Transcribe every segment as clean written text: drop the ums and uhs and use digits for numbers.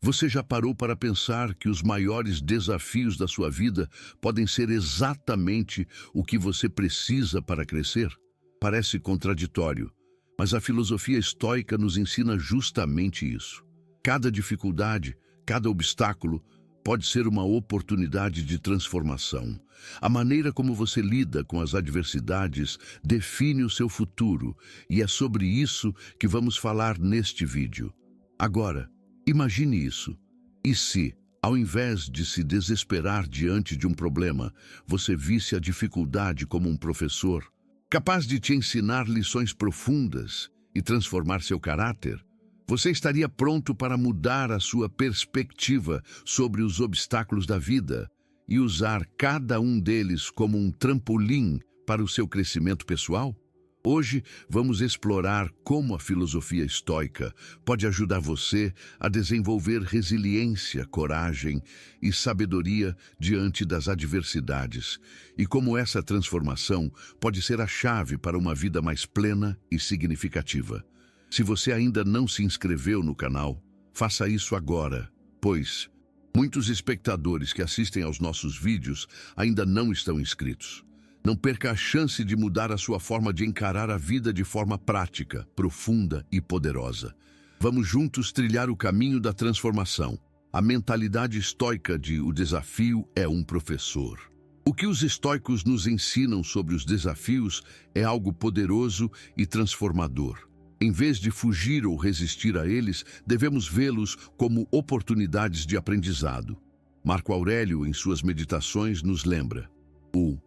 Você já parou para pensar que os maiores desafios da sua vida podem ser exatamente o que você precisa para crescer? Parece contraditório, mas a filosofia estoica nos ensina justamente isso. Cada dificuldade, cada obstáculo pode ser uma oportunidade de transformação. A maneira como você lida com as adversidades define o seu futuro, e é sobre isso que vamos falar neste vídeo. Agora, imagine isso. E se, ao invés de se desesperar diante de um problema, você visse a dificuldade como um professor, capaz de te ensinar lições profundas e transformar seu caráter? Você estaria pronto para mudar a sua perspectiva sobre os obstáculos da vida e usar cada um deles como um trampolim para o seu crescimento pessoal? Hoje vamos explorar como a filosofia estoica pode ajudar você a desenvolver resiliência, coragem e sabedoria diante das adversidades, e como essa transformação pode ser a chave para uma vida mais plena e significativa. Se você ainda não se inscreveu no canal, faça isso agora, pois muitos espectadores que assistem aos nossos vídeos ainda não estão inscritos. Não perca a chance de mudar a sua forma de encarar a vida de forma prática, profunda e poderosa. Vamos juntos trilhar o caminho da transformação. A mentalidade estoica de o desafio é um professor. O que os estoicos nos ensinam sobre os desafios é algo poderoso e transformador. Em vez de fugir ou resistir a eles, devemos vê-los como oportunidades de aprendizado. Marco Aurélio, em suas meditações, nos lembra: o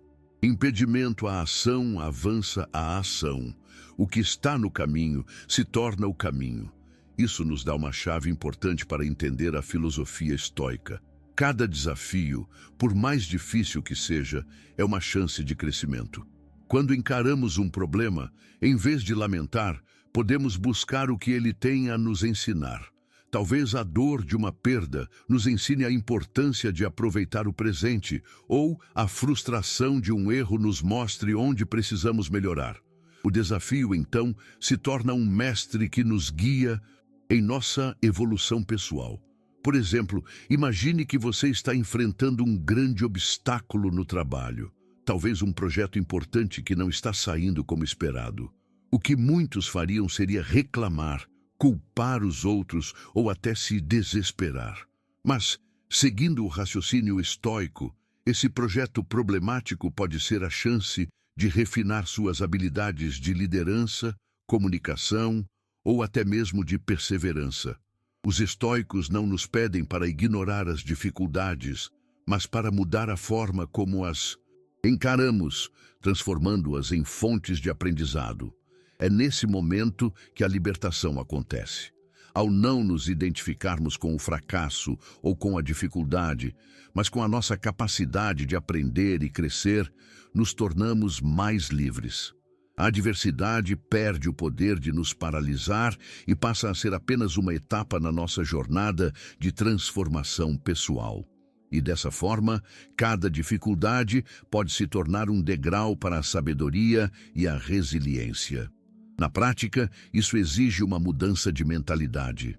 impedimento à ação avança à ação. O que está no caminho se torna o caminho. Isso nos dá uma chave importante para entender a filosofia estoica. Cada desafio, por mais difícil que seja, é uma chance de crescimento. Quando encaramos um problema, em vez de lamentar, podemos buscar o que ele tem a nos ensinar. Talvez a dor de uma perda nos ensine a importância de aproveitar o presente, ou a frustração de um erro nos mostre onde precisamos melhorar. O desafio, então, se torna um mestre que nos guia em nossa evolução pessoal. Por exemplo, imagine que você está enfrentando um grande obstáculo no trabalho, talvez um projeto importante que não está saindo como esperado. O que muitos fariam seria reclamar, culpar os outros ou até se desesperar. Mas, seguindo o raciocínio estoico, esse projeto problemático pode ser a chance de refinar suas habilidades de liderança, comunicação ou até mesmo de perseverança. Os estoicos não nos pedem para ignorar as dificuldades, mas para mudar a forma como as encaramos, transformando-as em fontes de aprendizado. É nesse momento que a libertação acontece. Ao não nos identificarmos com o fracasso ou com a dificuldade, mas com a nossa capacidade de aprender e crescer, nos tornamos mais livres. A adversidade perde o poder de nos paralisar e passa a ser apenas uma etapa na nossa jornada de transformação pessoal. E dessa forma, cada dificuldade pode se tornar um degrau para a sabedoria e a resiliência. Na prática, isso exige uma mudança de mentalidade.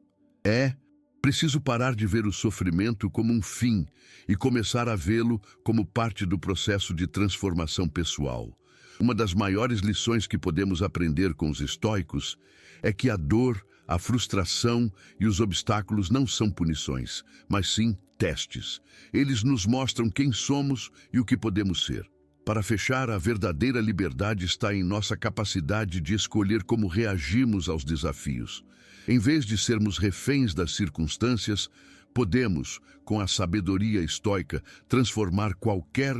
Preciso parar de ver o sofrimento como um fim e começar a vê-lo como parte do processo de transformação pessoal. Uma das maiores lições que podemos aprender com os estoicos é que a dor, a frustração e os obstáculos não são punições, mas sim testes. Eles nos mostram quem somos e o que podemos ser. Para fechar, a verdadeira liberdade está em nossa capacidade de escolher como reagimos aos desafios. Em vez de sermos reféns das circunstâncias, podemos, com a sabedoria estoica, transformar qualquer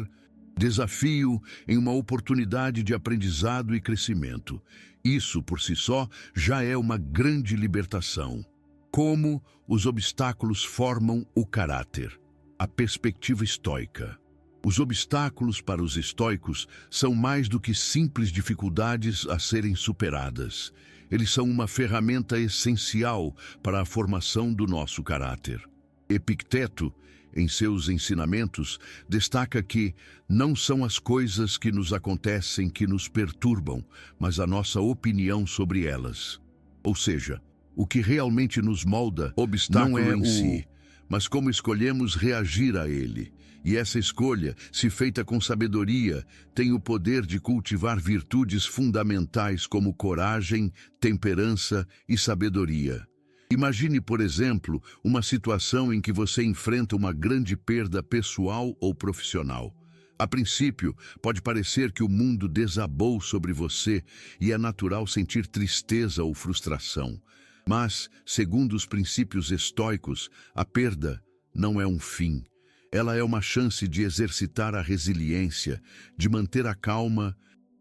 desafio em uma oportunidade de aprendizado e crescimento. Isso, por si só, já é uma grande libertação. Como os obstáculos formam o caráter. A perspectiva estoica. Os obstáculos para os estoicos são mais do que simples dificuldades a serem superadas. Eles são uma ferramenta essencial para a formação do nosso caráter. Epicteto, em seus ensinamentos, destaca que não são as coisas que nos acontecem que nos perturbam, mas a nossa opinião sobre elas. Ou seja, O que realmente nos molda não é em si, mas como escolhemos reagir a ele. E essa escolha, se feita com sabedoria, tem o poder de cultivar virtudes fundamentais como coragem, temperança e sabedoria. Imagine, por exemplo, uma situação em que você enfrenta uma grande perda pessoal ou profissional. A princípio, pode parecer que o mundo desabou sobre você e é natural sentir tristeza ou frustração. Mas, segundo os princípios estoicos, a perda não é um fim. Ela é uma chance de exercitar a resiliência, de manter a calma,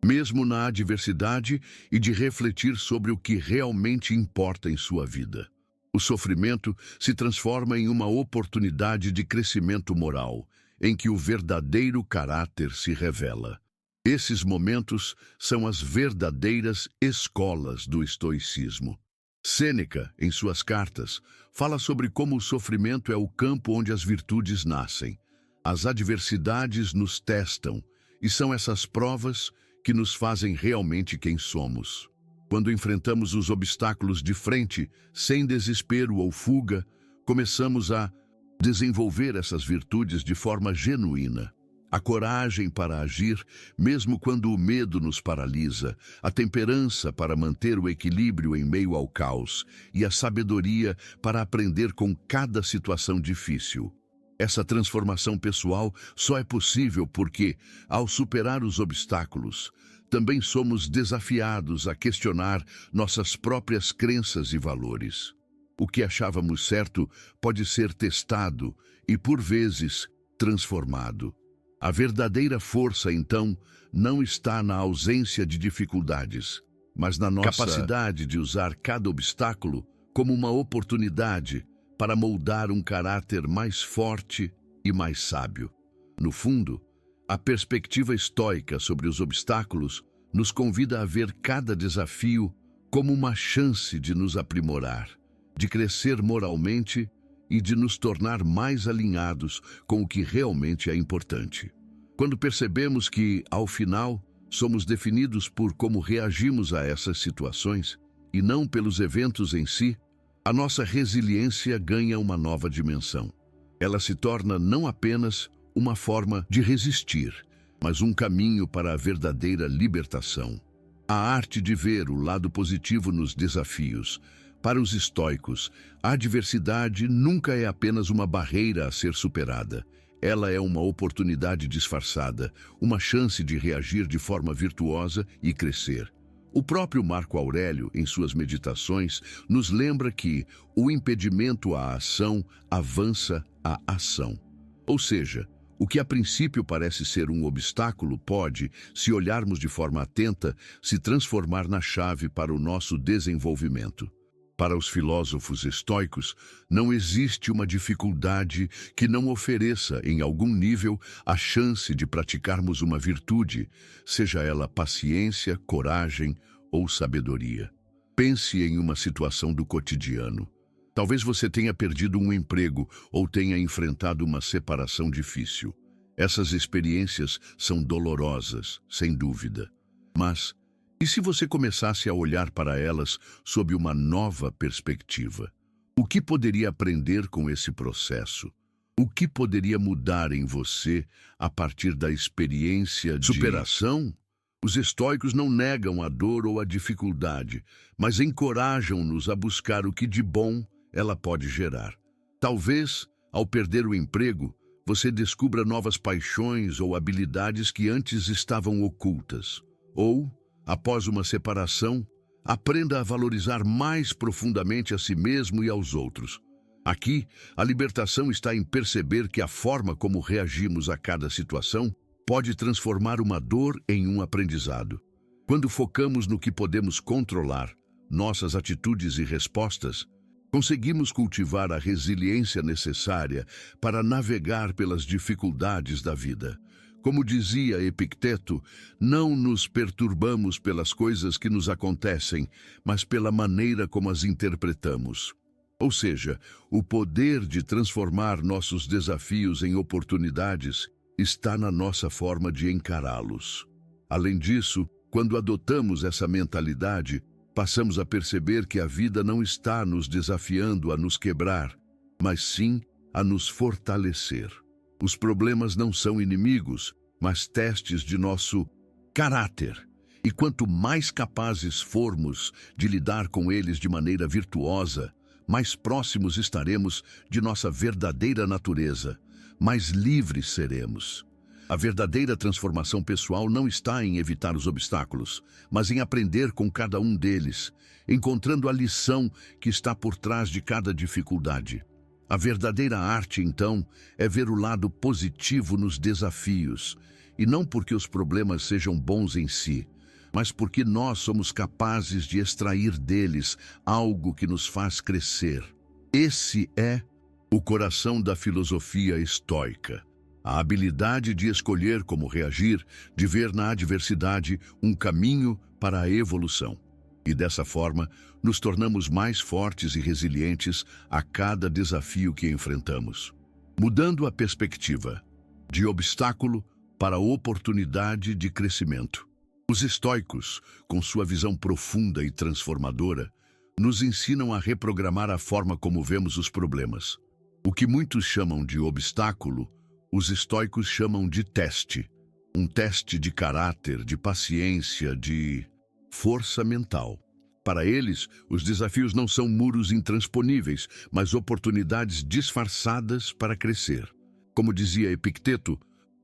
mesmo na adversidade, e de refletir sobre o que realmente importa em sua vida. O sofrimento se transforma em uma oportunidade de crescimento moral, em que o verdadeiro caráter se revela. Esses momentos são as verdadeiras escolas do estoicismo. Sêneca, em suas cartas, fala sobre como o sofrimento é o campo onde as virtudes nascem. As adversidades nos testam, e são essas provas que nos fazem realmente quem somos. Quando enfrentamos os obstáculos de frente, sem desespero ou fuga, começamos a desenvolver essas virtudes de forma genuína. A coragem para agir, mesmo quando o medo nos paralisa, a temperança para manter o equilíbrio em meio ao caos e a sabedoria para aprender com cada situação difícil. Essa transformação pessoal só é possível porque, ao superar os obstáculos, também somos desafiados a questionar nossas próprias crenças e valores. O que achávamos certo pode ser testado e, por vezes, transformado. A verdadeira força, então, não está na ausência de dificuldades, mas na nossa capacidade de usar cada obstáculo como uma oportunidade para moldar um caráter mais forte e mais sábio. No fundo, a perspectiva estoica sobre os obstáculos nos convida a ver cada desafio como uma chance de nos aprimorar, de crescer moralmente e de nos tornar mais alinhados com o que realmente é importante. Quando percebemos que, ao final, somos definidos por como reagimos a essas situações e não pelos eventos em si, a nossa resiliência ganha uma nova dimensão. Ela se torna não apenas uma forma de resistir, mas um caminho para a verdadeira libertação. A arte de ver o lado positivo nos desafios. Para os estoicos, a adversidade nunca é apenas uma barreira a ser superada. Ela é uma oportunidade disfarçada, uma chance de reagir de forma virtuosa e crescer. O próprio Marco Aurélio, em suas meditações, nos lembra que o impedimento à ação avança a ação. Ou seja, o que a princípio parece ser um obstáculo pode, se olharmos de forma atenta, se transformar na chave para o nosso desenvolvimento. Para os filósofos estoicos, não existe uma dificuldade que não ofereça, em algum nível, a chance de praticarmos uma virtude, seja ela paciência, coragem ou sabedoria. Pense em uma situação do cotidiano. Talvez você tenha perdido um emprego ou tenha enfrentado uma separação difícil. Essas experiências são dolorosas, sem dúvida. Mas, e se você começasse a olhar para elas sob uma nova perspectiva? O que poderia aprender com esse processo? O que poderia mudar em você a partir da experiência de superação? Os estoicos não negam a dor ou a dificuldade, mas encorajam-nos a buscar o que de bom ela pode gerar. Talvez, ao perder o emprego, você descubra novas paixões ou habilidades que antes estavam ocultas. Ou, após uma separação, aprenda a valorizar mais profundamente a si mesmo e aos outros. Aqui, a libertação está em perceber que a forma como reagimos a cada situação pode transformar uma dor em um aprendizado. Quando focamos no que podemos controlar, nossas atitudes e respostas, conseguimos cultivar a resiliência necessária para navegar pelas dificuldades da vida. Como dizia Epicteto, não nos perturbamos pelas coisas que nos acontecem, mas pela maneira como as interpretamos. Ou seja, o poder de transformar nossos desafios em oportunidades está na nossa forma de encará-los. Além disso, quando adotamos essa mentalidade, passamos a perceber que a vida não está nos desafiando a nos quebrar, mas sim a nos fortalecer. Os problemas não são inimigos, mas testes de nosso caráter. E quanto mais capazes formos de lidar com eles de maneira virtuosa, mais próximos estaremos de nossa verdadeira natureza, mais livres seremos. A verdadeira transformação pessoal não está em evitar os obstáculos, mas em aprender com cada um deles, encontrando a lição que está por trás de cada dificuldade. A verdadeira arte, então, é ver o lado positivo nos desafios, e não porque os problemas sejam bons em si, mas porque nós somos capazes de extrair deles algo que nos faz crescer. Esse é o coração da filosofia estoica. A habilidade de escolher como reagir, de ver na adversidade um caminho para a evolução. E dessa forma, nos tornamos mais fortes e resilientes a cada desafio que enfrentamos. Mudando a perspectiva, de obstáculo para oportunidade de crescimento. Os estoicos, com sua visão profunda e transformadora, nos ensinam a reprogramar a forma como vemos os problemas. O que muitos chamam de obstáculo, os estoicos chamam de teste. Um teste de caráter, de paciência, de força mental. Para eles, os desafios não são muros intransponíveis, mas oportunidades disfarçadas para crescer. Como dizia Epicteto,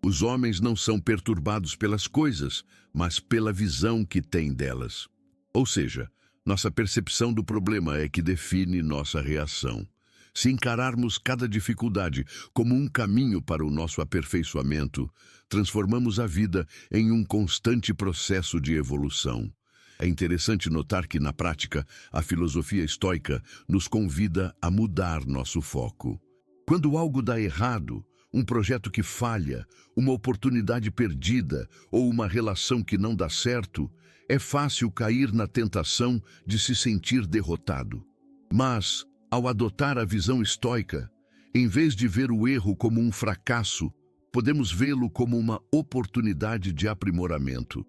os homens não são perturbados pelas coisas, mas pela visão que têm delas. Ou seja, nossa percepção do problema é que define nossa reação. Se encararmos cada dificuldade como um caminho para o nosso aperfeiçoamento, transformamos a vida em um constante processo de evolução. É interessante notar que, na prática, a filosofia estoica nos convida a mudar nosso foco. Quando algo dá errado, um projeto que falha, uma oportunidade perdida ou uma relação que não dá certo, é fácil cair na tentação de se sentir derrotado. Mas, ao adotar a visão estoica, em vez de ver o erro como um fracasso, podemos vê-lo como uma oportunidade de aprimoramento.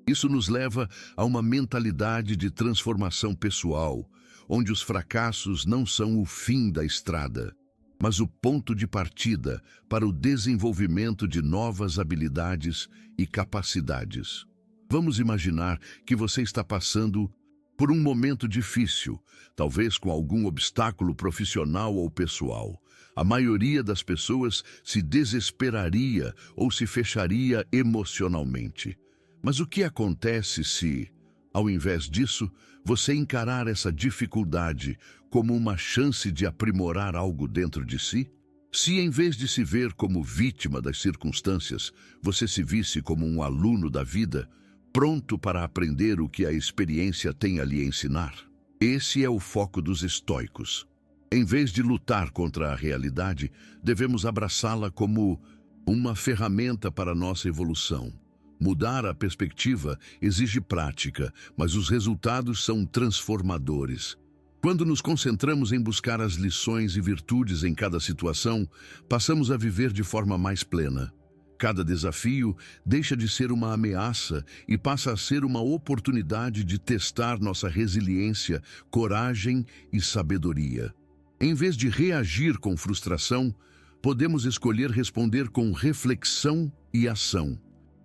Isso nos leva a uma mentalidade de transformação pessoal, onde os fracassos não são o fim da estrada, mas o ponto de partida para o desenvolvimento de novas habilidades e capacidades. Vamos imaginar que você está passando por um momento difícil, talvez com algum obstáculo profissional ou pessoal. A maioria das pessoas se desesperaria ou se fecharia emocionalmente. Mas o que acontece se, ao invés disso, você encarar essa dificuldade como uma chance de aprimorar algo dentro de si? Se, em vez de se ver como vítima das circunstâncias, você se visse como um aluno da vida, pronto para aprender o que a experiência tem a lhe ensinar? Esse é o foco dos estoicos. Em vez de lutar contra a realidade, devemos abraçá-la como uma ferramenta para nossa evolução. Mudar a perspectiva exige prática, mas os resultados são transformadores. Quando nos concentramos em buscar as lições e virtudes em cada situação, passamos a viver de forma mais plena. Cada desafio deixa de ser uma ameaça e passa a ser uma oportunidade de testar nossa resiliência, coragem e sabedoria. Em vez de reagir com frustração, podemos escolher responder com reflexão e ação.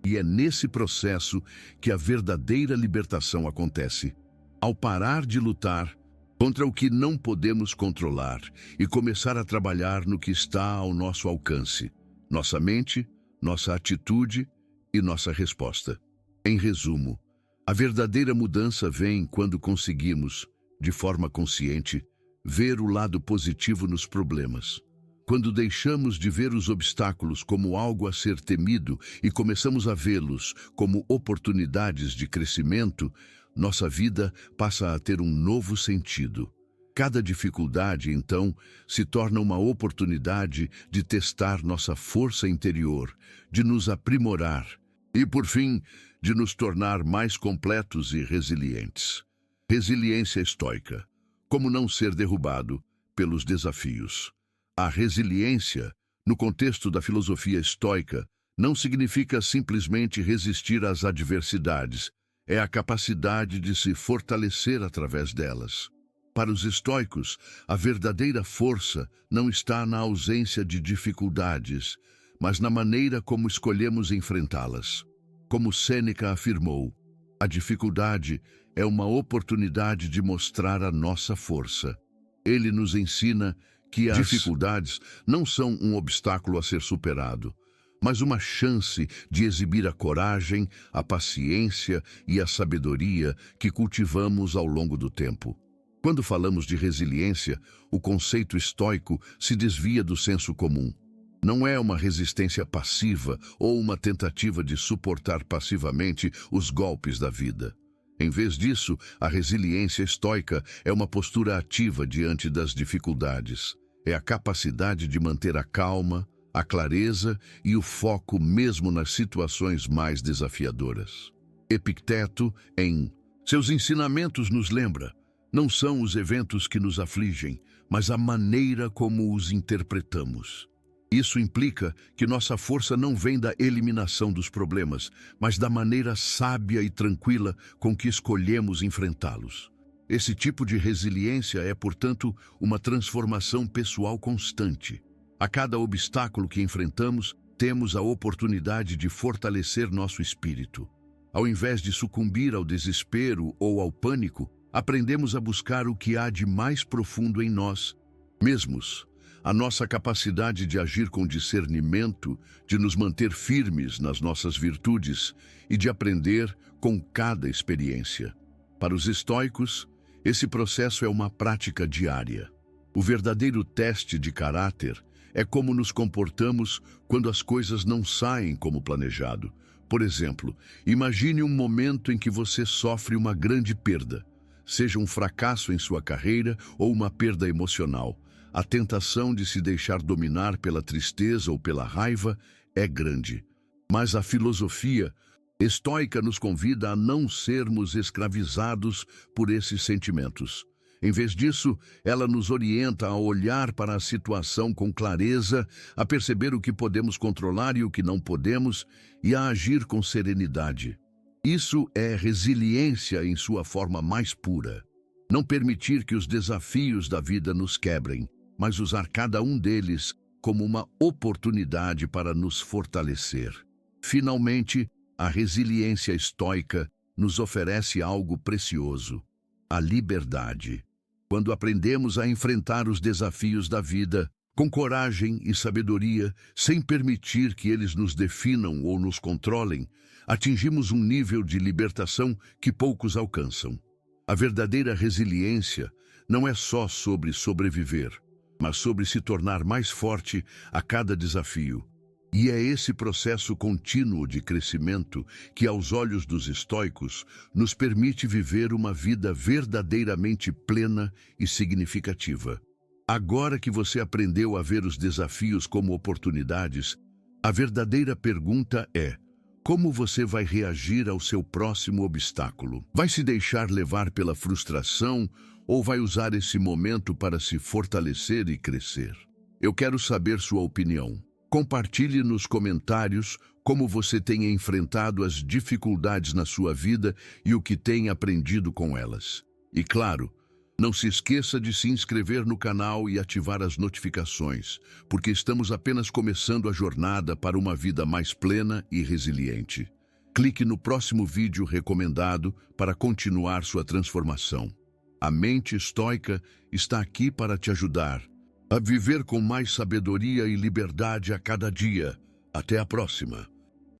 E é nesse processo que a verdadeira libertação acontece. Ao parar de lutar contra o que não podemos controlar e começar a trabalhar no que está ao nosso alcance, nossa mente, nossa atitude e nossa resposta. Em resumo, a verdadeira mudança vem quando conseguimos, de forma consciente, ver o lado positivo nos problemas. Quando deixamos de ver os obstáculos como algo a ser temido e começamos a vê-los como oportunidades de crescimento, nossa vida passa a ter um novo sentido. Cada dificuldade, então, se torna uma oportunidade de testar nossa força interior, de nos aprimorar e, por fim, de nos tornar mais completos e resilientes. Resiliência estoica. Como não ser derrubado pelos desafios. A resiliência, no contexto da filosofia estoica, não significa simplesmente resistir às adversidades. é a capacidade de se fortalecer através delas. Para os estoicos, a verdadeira força não está na ausência de dificuldades, mas na maneira como escolhemos enfrentá-las. Como Sêneca afirmou, a dificuldade é uma oportunidade de mostrar a nossa força. Ele nos ensina que as dificuldades não são um obstáculo a ser superado, mas uma chance de exibir a coragem, a paciência e a sabedoria que cultivamos ao longo do tempo. Quando falamos de resiliência, o conceito estoico se desvia do senso comum. Não é uma resistência passiva ou uma tentativa de suportar passivamente os golpes da vida. Em vez disso, a resiliência estoica é uma postura ativa diante das dificuldades. É a capacidade de manter a calma, a clareza e o foco mesmo nas situações mais desafiadoras. Epicteto, em seus ensinamentos, nos lembra: não são os eventos que nos afligem, mas a maneira como os interpretamos. Isso implica que nossa força não vem da eliminação dos problemas, mas da maneira sábia e tranquila com que escolhemos enfrentá-los. Esse tipo de resiliência é, portanto, uma transformação pessoal constante. A cada obstáculo que enfrentamos, temos a oportunidade de fortalecer nosso espírito. Ao invés de sucumbir ao desespero ou ao pânico, aprendemos a buscar o que há de mais profundo em nós mesmos. A nossa capacidade de agir com discernimento, de nos manter firmes nas nossas virtudes e de aprender com cada experiência. Para os estoicos, esse processo é uma prática diária. O verdadeiro teste de caráter é como nos comportamos quando as coisas não saem como planejado. Por exemplo, imagine um momento em que você sofre uma grande perda, seja um fracasso em sua carreira ou uma perda emocional. A tentação de se deixar dominar pela tristeza ou pela raiva é grande. Mas a filosofia estoica nos convida a não sermos escravizados por esses sentimentos. Em vez disso, ela nos orienta a olhar para a situação com clareza, a perceber o que podemos controlar e o que não podemos, e a agir com serenidade. Isso é resiliência em sua forma mais pura. Não permitir que os desafios da vida nos quebrem, mas usar cada um deles como uma oportunidade para nos fortalecer. Finalmente, a resiliência estoica nos oferece algo precioso: a liberdade. Quando aprendemos a enfrentar os desafios da vida com coragem e sabedoria, sem permitir que eles nos definam ou nos controlem, atingimos um nível de libertação que poucos alcançam. A verdadeira resiliência não é só sobre sobreviver, mas sobre se tornar mais forte a cada desafio. E é esse processo contínuo de crescimento que, aos olhos dos estoicos, nos permite viver uma vida verdadeiramente plena e significativa. Agora que você aprendeu a ver os desafios como oportunidades, a verdadeira pergunta é: como você vai reagir ao seu próximo obstáculo? Vai se deixar levar pela frustração ou vai usar esse momento para se fortalecer e crescer? Eu quero saber sua opinião. Compartilhe nos comentários como você tem enfrentado as dificuldades na sua vida e o que tem aprendido com elas. E claro, não se esqueça de se inscrever no canal e ativar as notificações, porque estamos apenas começando a jornada para uma vida mais plena e resiliente. Clique no próximo vídeo recomendado para continuar sua transformação. A mente estoica está aqui para te ajudar a viver com mais sabedoria e liberdade a cada dia. Até a próxima!